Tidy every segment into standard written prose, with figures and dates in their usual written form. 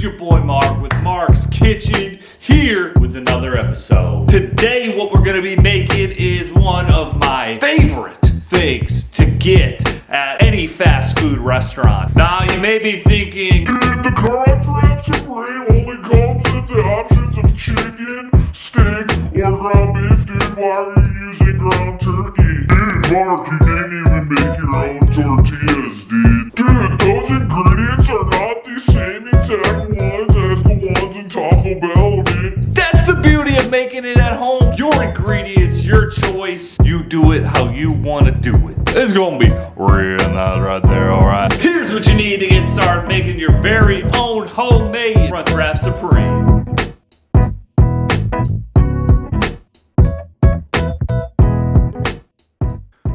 your boy Mark with Mark's Kitchen, here with another episode. Today what we're gonna be making is one of my favorite things to get at any fast food restaurant. Now you may be thinking, the Crunchwrap Supreme only comes with the options of chicken, steak, or ground beef, dude. Why are you using ground turkey? Dude, Mark, you didn't even make your own tortillas, dude. Dude, those ingredients are not the same exact ones as the ones in Taco Bell, dude. that's the beauty of making it at home. Your ingredients, your choice. You do it how you want to do it. It's gonna be real nice right there, alright? Here's what you need to get started making your very own homemade Crunchwrap Supreme.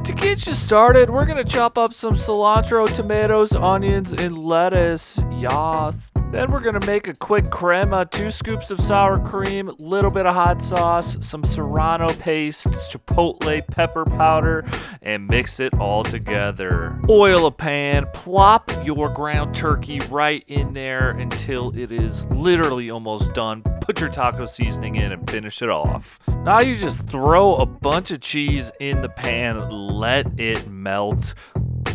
To get you started, we're gonna chop up some cilantro, tomatoes, onions, and lettuce. Yas. Then we're gonna make a quick crema, 2 scoops of sour cream, little bit of hot sauce, some Serrano paste, Chipotle Pepper Powder, and mix it all together. Oil a pan, plop your ground turkey right in there until it is literally almost done. Put your taco seasoning in and finish it off. Now you just throw a bunch of cheese in the pan, let it melt.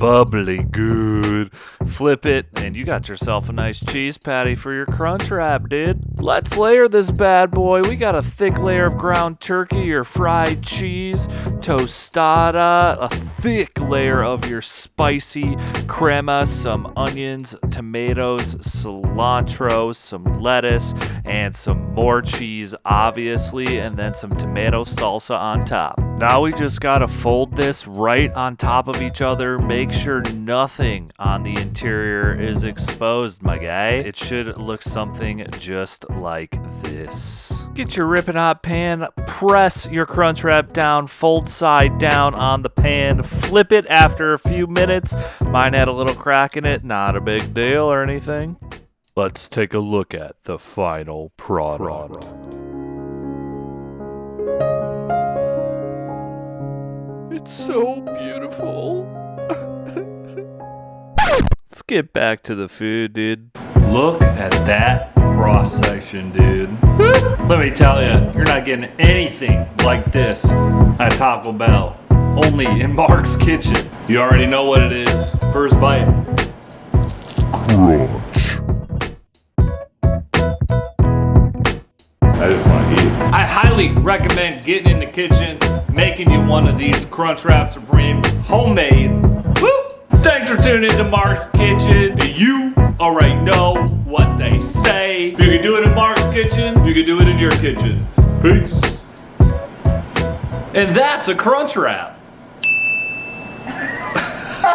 Bubbly good. Flip it, and you got yourself a nice cheese patty for your Crunchwrap, dude. Let's layer this bad boy. We got a thick layer of ground turkey or fried cheese, tostada, a thick layer of your spicy crema, some onions, tomatoes, cilantro, some lettuce, and some more cheese, obviously, and then some tomato salsa on top. Now we just gotta fold this right on top of each other. Make sure nothing on the interior is exposed, my guy. It should look something just like this. Get your ripping hot pan, press your Crunchwrap down, fold side down on the pan, flip it after a few minutes. Mine had a little crack in it, not a big deal or anything. Let's take a look at the final product. It's so beautiful. Let's get back to the food, dude. Look at that cross section, dude. Let me tell you, you're not getting anything like this at Taco Bell. Only in Mark's Kitchen. You already know what it is. First bite. Crunch. I just want to eat. I highly recommend getting in the kitchen, making you one of these Crunchwrap Supremes, homemade. Woo! Thanks for tuning into Mark's Kitchen. You already know what they say. If you can do it in Mark's Kitchen, you can do it in your kitchen. Peace. And that's a Crunchwrap.